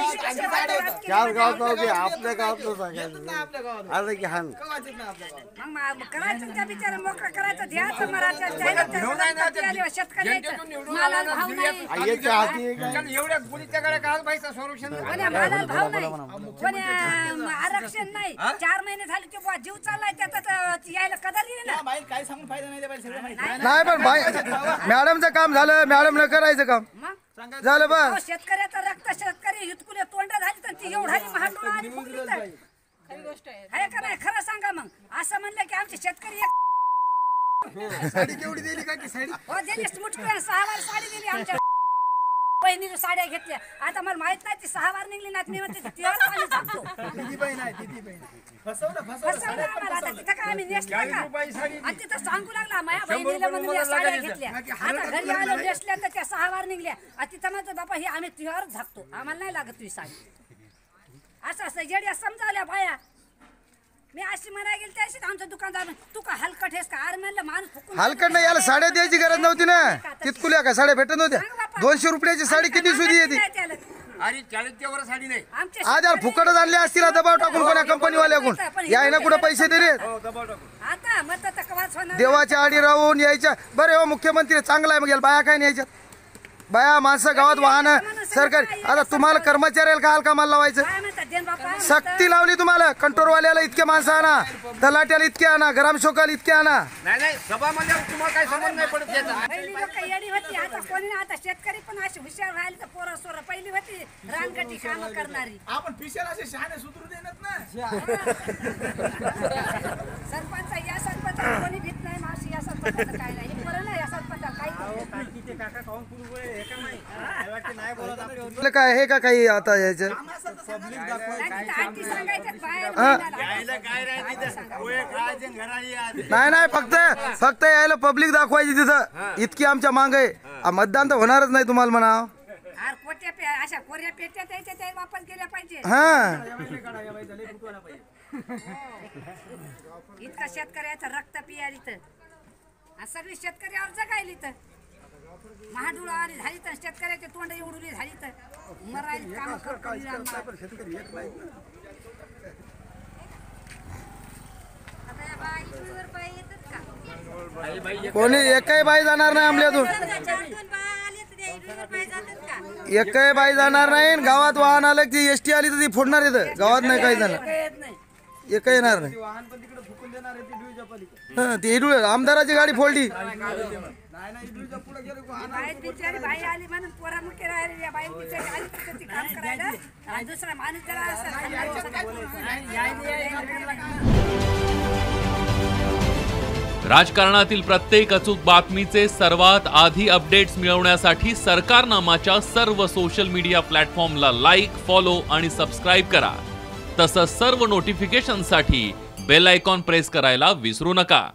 चार गावात नव्हते आपल्या गावातलं सांगायचं आलं की हान मग करायचं त्या बिचारा मोकळं करायचं द्यायचं मराठा शेतकऱ्याचं मालाला भाव नाही याच्या हाती एवढ्या गुलीच्या गाड्या काल पैसा संरक्षण मालाला भाव नाही कोणी आरक्षण नाही 4 महिने झाले ते बुवा जीव चाललाय त्यात यायला कदर येईल ना काय सांगून फायदा नाही नाही पण मॅडमचं काम झालं मॅडमनं करायचं काम झालं बस शेतकऱ्याचं रक्त शेतकरी हितकुले तोंड झाली तर ती एवढा महाडूळ आणि फुकली तर खरी गोष्ट आहे का नाही खरं सांगा मग असं म्हणलं की आमचे शेतकरी साडी केवढी दिली का की साडी हो दिली मुठकुळ्या 6 वार साडी दिली आमच्या बहिणीने साड्या घेतल्या आता मला माहित नाही ती 6 वार निघली ना मी म्हणते ती पाणी झाकतो दिदी बहीण आहे दिदी बहीण फसवलं आम्हाला आता तिथं काय आम्ही नेसल्या का आणि तिथं सांगू लागला माझ्या बहिणीला म्हणून मी साड्या घेतल्या आता घरी आलो नेसल्या तर त्या 6 वार निघल्या आणि तिथं म्हणतो बाबा ही आम्ही तुझ्यावर झाकतो आम्हाला नाही लागत तुझी साडी असं असं जेड्या समजावल्या बाया मी अशी म्हणाय गेली त्याशीच आमचं दुकानदार तू का हलकट हेस का अरे म्हणलं माणूस फुकून हलकट नाही याला साड्या द्यायची गरज नव्हती ना तितकुल्या का साड्या भेटत नव्हत्या 200 रुपयाची साडी किती सुधी येते अरे 40 वर साडी नाही आज यार फुकटच आणले असतील दबाव टाकून कोणा कंपनीवाल्याकडून याय ना कुठं पैसे दे रे आता मत तकवाच होणार देवाच्या आडी राहून यायच्या बरं हो मुख्यमंत्री चांगला आहे मग याला बाया काय न्यायच्यात बाया माणसं गावात वाहनं सरकारी आता तुम्हाला कर्मचाऱ्याला काय कामाला लावायचं काय म्हणतात देन बापा सक्ती लावली तुम्हाला कंट्रोलवाल्याला इतके माणसं आणा तलाट्याला इतके आणा ग्रामसेवकाला इतके आणा नाही सभामध्ये तुम्हाला काही समज नाही पडत याचा पहिली लोक येडी होती आता कोणी नाही आता शेतकरी पण अशी हुशार राहिले तर पोरं सोरं पहिली होती रानगटी काम करणारी आपण पिशल असे शहाणे सुधरू देणार ना सरपंच या सरपंच कोणी भीत नाही मावशी या सरपंच काय नाही बरं ना या सरपंच आपलं काय हे का काही आता यायचं नाही फक्त यायला पब्लिक दाखवायची तिथं इतकी आमच्या मांग आहे मतदान तर होणारच नाही तुम्हाला म्हणा अशा कोऱ्या पेट्या त्याच्या वापर केल्या पाहिजे हा इतका शेतकऱ्याचं रक्त पियाल इथं सगळी शेतकऱ्यावर जगायली तर महाडुळावाली झाली तर शेतकऱ्याचे तोंड एवढुली झाली तर मरायली काम कोणी एकही बाई जाणार नाही आमल्यातून एकही बाई जाणार नाही गावात वाहन आलं की एसटी आली तर ती फोडणार येतं गावात नाही काही जाणार एकही येणार नाही ती आमदाराची गाडी फोडली बाई आली म्हणून पोरामुखे राहिली या बाई बिचारी आली तर ती काम करायला आणि दुसरा माणूस राजकारणातील प्रत्येक अचूक बातमीचे सर्वात आधी अपडेट्स मिळवण्यासाठी सरकारनामाच्या सर्व सोशल मीडिया प्लॅटफॉर्मला लाईक, फॉलो आणि सबस्क्राईब करा. तसंच सर्व नोटिफिकेशनसाठी बेल आयकॉन प्रेस करायला विसरू नका.